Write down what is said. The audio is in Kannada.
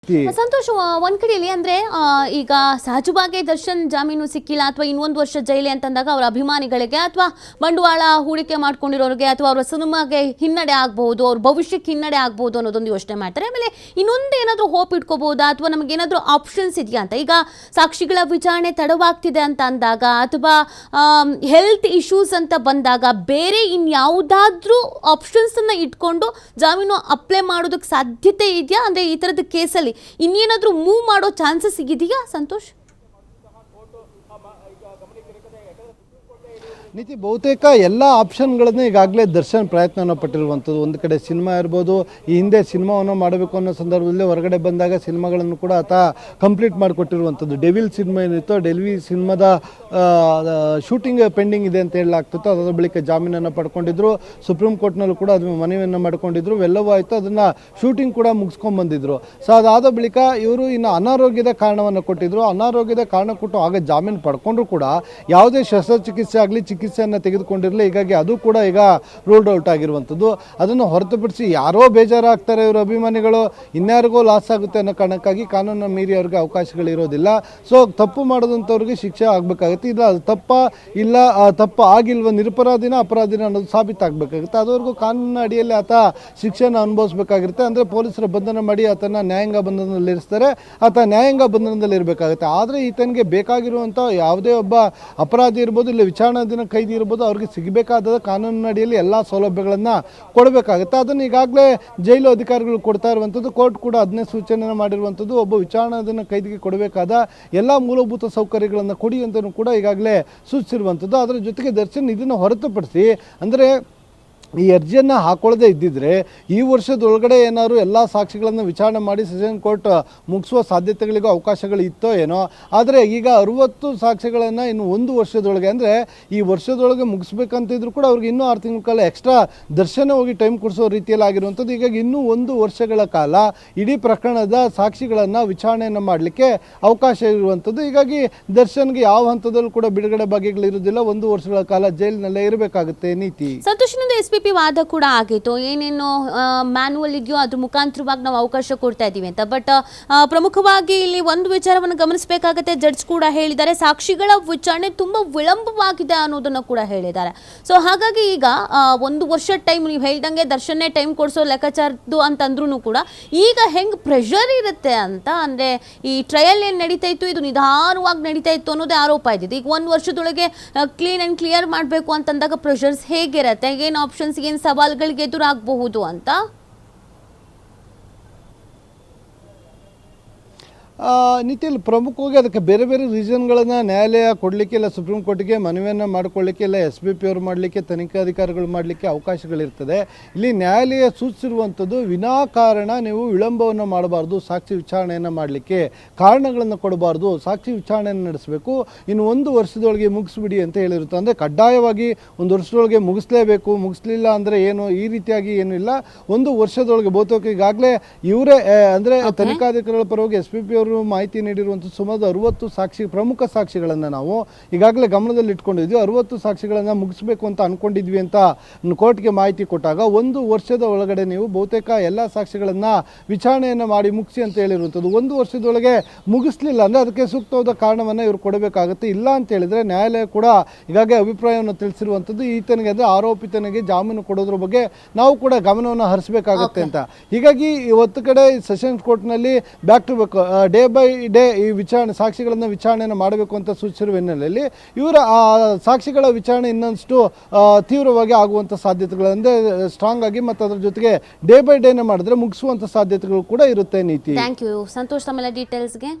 ಸಂತೋಷ್ ಒಂದ್ ಕಡೆಯಲ್ಲಿ ಅಂದ್ರೆ ಈಗ ಸಹಜವಾಗಿ ದರ್ಶನ್ ಜಾಮೀನು ಸಿಕ್ಕಿಲ್ಲ ಅಥವಾ ಇನ್ನೊಂದು ವರ್ಷ ಜೈಲಿ ಅಂತಂದಾಗ ಅವರ ಅಭಿಮಾನಿಗಳಿಗೆ ಅಥವಾ ಬಂಡವಾಳ ಹೂಡಿಕೆ ಮಾಡ್ಕೊಂಡಿರೋರಿಗೆ ಅಥವಾ ಅವರ ಸಿನಿಮಾಗೆ ಹಿನ್ನಡೆ ಆಗಬಹುದು, ಅವ್ರ ಭವಿಷ್ಯಕ್ಕೆ ಹಿನ್ನಡೆ ಆಗಬಹುದು ಅನ್ನೋದೊಂದು ಯೋಚನೆ ಮಾಡ್ತಾರೆ. ಆಮೇಲೆ ಇನ್ನೊಂದು ಏನಾದರೂ ಹೋಪ್ ಇಟ್ಕೋಬಹುದಾ ಅಥವಾ ನಮಗೆ ಏನಾದರೂ ಆಪ್ಷನ್ಸ್ ಇದೆಯಾ ಅಂತ. ಈಗ ಸಾಕ್ಷಿಗಳ ವಿಚಾರಣೆ ತಡವಾಗ್ತಿದೆ ಅಂತ ಅಂದಾಗ ಅಥವಾ ಹೆಲ್ತ್ ಇಶ್ಯೂಸ್ ಅಂತ ಬಂದಾಗ ಬೇರೆ ಇನ್ಯಾವುದಾದ್ರೂ ಆಪ್ಷನ್ಸ್ ಅನ್ನ ಇಟ್ಕೊಂಡು ಜಾಮೀನು ಅಪ್ಲೈ ಮಾಡೋದಕ್ಕೆ ಸಾಧ್ಯತೆ ಇದೆಯಾ? ಅಂದ್ರೆ ಈ ತರದ ಕೇಸಲ್ಲಿ ಇನ್ನೇನಾದ್ರೂ ಮೂವ್ ಮಾಡೋ ಚಾನ್ಸಸ್ ಇದೆಯಾ ಸಂತೋಷ್? ನೀತಿ ಬಹುತೇಕ ಎಲ್ಲ ಆಪ್ಷನ್ಗಳನ್ನು ಈಗಾಗಲೇ ದರ್ಶನ್ ಪ್ರಯತ್ನವನ್ನು ಪಟ್ಟಿರುವಂಥದ್ದು. ಒಂದು ಕಡೆ ಸಿನಿಮಾ ಇರ್ಬೋದು, ಈ ಹಿಂದೆ ಸಿನಿಮಾವನ್ನು ಮಾಡಬೇಕು ಅನ್ನೋ ಸಂದರ್ಭದಲ್ಲಿ ಹೊರಗಡೆ ಬಂದಾಗ ಸಿನಿಮಾಗಳನ್ನು ಕೂಡ ಆತ ಕಂಪ್ಲೀಟ್ ಮಾಡಿಕೊಟ್ಟಿರುವಂಥದ್ದು. ಡೆವಿಲ್ ಸಿನಿಮಾ ಏನಿತ್ತು, ಡೆಲ್ವಿ ಸಿನಿಮಾದ ಶೂಟಿಂಗ್ ಪೆಂಡಿಂಗ್ ಇದೆ ಅಂತ ಹೇಳಲಾಗ್ತಿತ್ತು. ಅದರ ಬಳಿಕ ಜಾಮೀನನ್ನು ಪಡ್ಕೊಂಡಿದ್ರು, ಸುಪ್ರೀಂ ಕೋರ್ಟ್ನಲ್ಲೂ ಕೂಡ ಅದನ್ನು ಮನವಿಯನ್ನು ಮಾಡ್ಕೊಂಡಿದ್ರು, ಎಲ್ಲವೂ ಆಯಿತು. ಅದನ್ನು ಶೂಟಿಂಗ್ ಕೂಡ ಮುಗಿಸ್ಕೊಂಡ್ಬಂದಿದ್ರು. ಸೊ ಅದಾದ ಬಳಿಕ ಇವರು ಇನ್ನು ಅನಾರೋಗ್ಯದ ಕಾರಣವನ್ನು ಕೊಟ್ಟಿದ್ರು. ಅನಾರೋಗ್ಯದ ಕಾರಣ ಕೊಟ್ಟು ಆಗ ಜಾಮೀನು ಪಡ್ಕೊಂಡ್ರು ಕೂಡ ಯಾವುದೇ ಶಸ್ತ್ರಚಿಕಿತ್ಸೆ ಆಗಲಿ ಚಿಕಿತ್ಸೆಯನ್ನು ತೆಗೆದುಕೊಂಡಿರಲಿ. ಹೀಗಾಗಿ ಅದು ಕೂಡ ಈಗ ರೂಲ್ಡ್ ಔಟ್ ಆಗಿರುವಂಥದ್ದು. ಅದನ್ನು ಹೊರತುಪಡಿಸಿ ಯಾರೋ ಬೇಜಾರಾಗ್ತಾರೆ ಇವರು ಅಭಿಮಾನಿಗಳು, ಇನ್ಯಾರಿಗೋ ಲಾಸ್ ಆಗುತ್ತೆ ಅನ್ನೋ ಕಾರಣಕ್ಕಾಗಿ ಕಾನೂನನ್ನು ಮೀರಿ ಅವ್ರಿಗೆ ಅವಕಾಶಗಳಿರೋದಿಲ್ಲ. ಸೊ ತಪ್ಪು ಮಾಡೋದಂಥವ್ರಿಗೆ ಶಿಕ್ಷೆ ಆಗಬೇಕಾಗುತ್ತೆ. ಇಲ್ಲ ಅದು ಇಲ್ಲ ತಪ್ಪು ಆಗಿಲ್ವ, ನಿರಪರಾಧಿನ ಅಪರಾಧಿನ ಅನ್ನೋದು ಸಾಬೀತಾಗಬೇಕಾಗುತ್ತೆ. ಅದುವರೆಗೂ ಕಾನೂನಿನ ಅಡಿಯಲ್ಲಿ ಆತ ಶಿಕ್ಷೆಯನ್ನು ಅನುಭವಿಸಬೇಕಾಗಿರುತ್ತೆ. ಅಂದರೆ ಪೊಲೀಸರ ಬಂಧನ ಮಾಡಿ ಆತನ ನ್ಯಾಯಾಂಗ ಬಂಧನದಲ್ಲಿ ಇರಿಸ್ತಾರೆ, ಆತ ನ್ಯಾಯಾಂಗ ಬಂಧನದಲ್ಲಿ ಇರಬೇಕಾಗುತ್ತೆ. ಆದರೆ ಈತನಿಗೆ ಬೇಕಾಗಿರುವಂಥ ಯಾವುದೇ ಒಬ್ಬ ಅಪರಾಧಿ ಇರ್ಬೋದು, ಇಲ್ಲ ವಿಚಾರಣಾ ದಿನ ಕೈದಿ ಇರ್ಬೋದು, ಅವ್ರಿಗೆ ಸಿಗಬೇಕಾದ ಕಾನೂನಿನ ಅಡಿಯಲ್ಲಿ ಎಲ್ಲ ಸೌಲಭ್ಯಗಳನ್ನು ಕೊಡಬೇಕಾಗುತ್ತೆ. ಅದನ್ನು ಈಗಾಗಲೇ ಜೈಲು ಅಧಿಕಾರಿಗಳು ಕೊಡ್ತಾ ಇರುವಂಥದ್ದು. ಕೋರ್ಟ್ ಕೂಡ ಅದನ್ನೇ ಸೂಚನೆ ಮಾಡಿರುವಂಥದ್ದು. ಒಬ್ಬ ವಿಚಾರಣಾಧೀನ ಕೈದಿಗೆ ಕೊಡಬೇಕಾದ ಎಲ್ಲ ಮೂಲಭೂತ ಸೌಕರ್ಯಗಳನ್ನು ಕೊಡಿ ಅಂತಲೂ ಕೂಡ ಈಗಾಗಲೇ ಸೂಚಿಸಿರುವಂಥದ್ದು. ಅದರ ಜೊತೆಗೆ ದರ್ಶನ್ ಇದನ್ನು ಹೊರತುಪಡಿಸಿ ಅಂದರೆ ಈ ಅರ್ಜಿಯನ್ನು ಹಾಕೊಳ್ಳದೆ ಇದ್ದಿದ್ರೆ ಈ ವರ್ಷದೊಳಗಡೆ ಏನಾದ್ರು ಎಲ್ಲ ಸಾಕ್ಷಿಗಳನ್ನು ವಿಚಾರಣೆ ಮಾಡಿ ಸೆಷನ್ ಕೋರ್ಟ್ ಮುಗಿಸುವ ಸಾಧ್ಯತೆಗಳಿಗೂ ಅವಕಾಶಗಳು ಇತ್ತೋ ಏನೋ. ಆದರೆ ಈಗ 60 ಸಾಕ್ಷಿಗಳನ್ನು ಇನ್ನು ಒಂದು ವರ್ಷದೊಳಗೆ, ಅಂದರೆ ಈ ವರ್ಷದೊಳಗೆ ಮುಗಿಸ್ಬೇಕಂತಿದ್ರು ಕೂಡ ಅವ್ರಿಗೆ ಇನ್ನೂ 6 ತಿಂಗಳ ಕಾಲ ಎಕ್ಸ್ಟ್ರಾ ದರ್ಶನ ಹೋಗಿ ಟೈಮ್ ಕೊಡಿಸೋ ರೀತಿಯಲ್ಲಿ ಆಗಿರುವಂಥದ್ದು. ಹೀಗಾಗಿ ಇನ್ನೂ 1 ವರ್ಷಗಳ ಕಾಲ ಇಡೀ ಪ್ರಕರಣದ ಸಾಕ್ಷಿಗಳನ್ನು ವಿಚಾರಣೆಯನ್ನು ಮಾಡಲಿಕ್ಕೆ ಅವಕಾಶ ಇರುವಂಥದ್ದು. ಹೀಗಾಗಿ ದರ್ಶನ್ಗೆ ಯಾವ ಹಂತದಲ್ಲೂ ಕೂಡ ಬಿಡುಗಡೆ ಭಾಗ್ಯಗಳಿರುವುದಿಲ್ಲ. 1 ವರ್ಷಗಳ ಕಾಲ ಜೈಲಿನಲ್ಲೇ ಇರಬೇಕಾಗುತ್ತೆ. ನೀತಿ ವಾದ ಕೂಡ ಆಗಿತ್ತು, ಏನೇನು ಮ್ಯಾನ್ಯುವಲ್ ಇದೆಯೋ ಅದ್ರ ಮುಖಾಂತರವಾಗಿ ನಾವು ಅವಕಾಶ ಕೊಡ್ತಾ ಇದ್ದೀವಿ ಅಂತ. ಬಟ್ ಪ್ರಮುಖವಾಗಿ ಇಲ್ಲಿ ಒಂದು ವಿಚಾರವನ್ನು ಗಮನಿಸಬೇಕಾಗುತ್ತೆ. ಜಡ್ಜ್ ಕೂಡ ಹೇಳಿದ್ದಾರೆ, ಸಾಕ್ಷಿಗಳ ವಿಚಾರಣೆ ತುಂಬ ವಿಳಂಬವಾಗಿದೆ ಅನ್ನೋದನ್ನು ಕೂಡ ಹೇಳಿದ್ದಾರೆ. ಸೊ ಹಾಗಾಗಿ ಈಗ 1 ವರ್ಷ ಟೈಮ್, ನೀವು ಹೇಳ್ದಂಗೆ ದರ್ಶನೇ ಟೈಮ್ ಕೊಡಿಸೋ ಲೆಕ್ಕಾಚಾರದ್ದು ಅಂತಂದ್ರೂ ಕೂಡ ಈಗ ಹೆಂಗೆ ಪ್ರೆಷರ್ ಇರುತ್ತೆ ಅಂತ. ಅಂದರೆ ಈ ಟ್ರಯಲ್ ಏನು ನಡೀತಾ ಇತ್ತು ಇದು ನಿಧಾನವಾಗಿ ನಡೀತಾ ಇತ್ತು ಅನ್ನೋದೇ ಆರೋಪ ಇದ್ದಿದ್ದು. ಈಗ 1 ವರ್ಷದೊಳಗೆ ಕ್ಲೀನ್ ಆ್ಯಂಡ್ ಕ್ಲಿಯರ್ ಮಾಡಬೇಕು ಅಂತಂದಾಗ ಪ್ರೆಷರ್ಸ್ ಹೇಗಿರುತ್ತೆ, ಏನು ಆಪ್ಷನ್ಸ್, ಏನು ಸವಾಲುಗಳಿಗೆ ಎದುರಾಗಬಹುದು ಅಂತ? ನೀತಿಯಲ್ಲಿ ಪ್ರಮುಖವಾಗಿ ಅದಕ್ಕೆ ಬೇರೆ ಬೇರೆ ರೀಸನ್ಗಳನ್ನು ನ್ಯಾಯಾಲಯ ಕೊಡಲಿಕ್ಕೆ, ಇಲ್ಲ ಸುಪ್ರೀಂ ಕೋರ್ಟಿಗೆ ಮನವಿಯನ್ನು ಮಾಡಿಕೊಳ್ಳಿಕ್ಕೆ, ಇಲ್ಲ SBP ಅವರು ಮಾಡಲಿಕ್ಕೆ, ತನಿಖಾಧಿಕಾರಿಗಳು ಮಾಡಲಿಕ್ಕೆ ಅವಕಾಶಗಳಿರ್ತದೆ. ಇಲ್ಲಿ ನ್ಯಾಯಾಲಯ ಸೂಚಿಸಿರುವಂಥದ್ದು ವಿನಾಕಾರಣ ನೀವು ವಿಳಂಬವನ್ನು ಮಾಡಬಾರ್ದು, ಸಾಕ್ಷಿ ವಿಚಾರಣೆಯನ್ನು ಮಾಡಲಿಕ್ಕೆ ಕಾರಣಗಳನ್ನು ಕೊಡಬಾರ್ದು, ಸಾಕ್ಷಿ ವಿಚಾರಣೆಯನ್ನು ನಡೆಸಬೇಕು, ಇನ್ನು 1 ವರ್ಷದೊಳಗೆ ಮುಗಿಸ್ಬಿಡಿ ಅಂತ ಹೇಳಿರುತ್ತೆ. ಅಂದರೆ ಕಡ್ಡಾಯವಾಗಿ 1 ವರ್ಷದೊಳಗೆ ಮುಗಿಸ್ಲೇಬೇಕು, ಮುಗಿಸ್ಲಿಲ್ಲ ಅಂದರೆ ಏನು, ಈ ರೀತಿಯಾಗಿ ಏನೂ ಇಲ್ಲ. 1 ವರ್ಷದೊಳಗೆ ಬಹುತೇಕ ಈಗಾಗಲೇ ಇವರೇ ಅಂದರೆ ತನಿಖಾಧಿಕಾರಿಗಳ ಪರವಾಗಿ SBP ಅವರು ಮಾಹಿತಿ ನೀಡಿರುವಂಥ ಸುಮಾರು 60 ಪ್ರಮುಖ ಸಾಕ್ಷಿಗಳನ್ನು ನಾವು ಈಗಾಗಲೇ ಗಮನದಲ್ಲಿ ಇಟ್ಕೊಂಡಿದ್ವಿ. 60 ಸಾಕ್ಷಿಗಳನ್ನು ಮುಗಿಸ್ಬೇಕು ಅಂತ ಅನ್ಕೊಂಡಿದ್ವಿ ಅಂತ ಕೋರ್ಟ್ಗೆ ಮಾಹಿತಿ ಕೊಟ್ಟಾಗ 1 ವರ್ಷದ ಒಳಗಡೆ ನೀವು ಬಹುತೇಕ ಎಲ್ಲ ಸಾಕ್ಷಿಗಳನ್ನು ವಿಚಾರಣೆಯನ್ನು ಮಾಡಿ ಮುಗಿಸಿ ಅಂತ ಹೇಳಿರುವಂಥದ್ದು. 1 ವರ್ಷದೊಳಗೆ ಮುಗಿಸ್ಲಿಲ್ಲ ಅಂದರೆ ಅದಕ್ಕೆ ಸೂಕ್ತವಾದ ಕಾರಣವನ್ನು ಇವರು ಕೊಡಬೇಕಾಗುತ್ತೆ. ಇಲ್ಲ ಅಂತ ಹೇಳಿದರೆ ನ್ಯಾಯಾಲಯ ಕೂಡ ಈಗಾಗಲೇ ಅಭಿಪ್ರಾಯವನ್ನು ತಿಳಿಸಿರುವಂಥದ್ದು. ಈತನಿಗೆ ಅಂದರೆ ಆರೋಪಿತನಿಗೆ ಜಾಮೀನು ಕೊಡೋದ್ರ ಬಗ್ಗೆ ನಾವು ಕೂಡ ಗಮನವನ್ನು ಹರಿಸಬೇಕಾಗುತ್ತೆ ಅಂತ. ಹೀಗಾಗಿ ಇವತ್ತು ಕಡೆ ಸೆಷನ್ಸ್ ಕೋರ್ಟ್ನಲ್ಲಿ back to back day by day ಈ ಸಾಕ್ಷಿಗಳನ್ನು ವಿಚಾರಣೆಯನ್ನು ಮಾಡಬೇಕು ಅಂತ ಸೂಚಿಸಿರುವ ಹಿನ್ನೆಲೆಯಲ್ಲಿ ಇವರ ಸಾಕ್ಷಿಗಳ ವಿಚಾರಣೆ ಇನ್ನಷ್ಟು ತೀವ್ರವಾಗಿ ಆಗುವಂಥ ಸಾಧ್ಯತೆಗಳು, ಅಂದರೆ ಸ್ಟ್ರಾಂಗ್ ಆಗಿ ಮತ್ತು ಅದರ ಜೊತೆಗೆ ಡೇ ಬೈ ಡೇನೇ ಮಾಡಿದ್ರೆ ಮುಗಿಸುವಂಥ ಸಾಧ್ಯತೆಗಳು ಕೂಡ ಇರುತ್ತೆ. ನೀತಿ, ಥ್ಯಾಂಕ್ ಯು ಸಂತೋಷ್, ತಮ್ಮೆಲ್ಲ ಡೀಟೇಲ್ಸ್ಗೆ.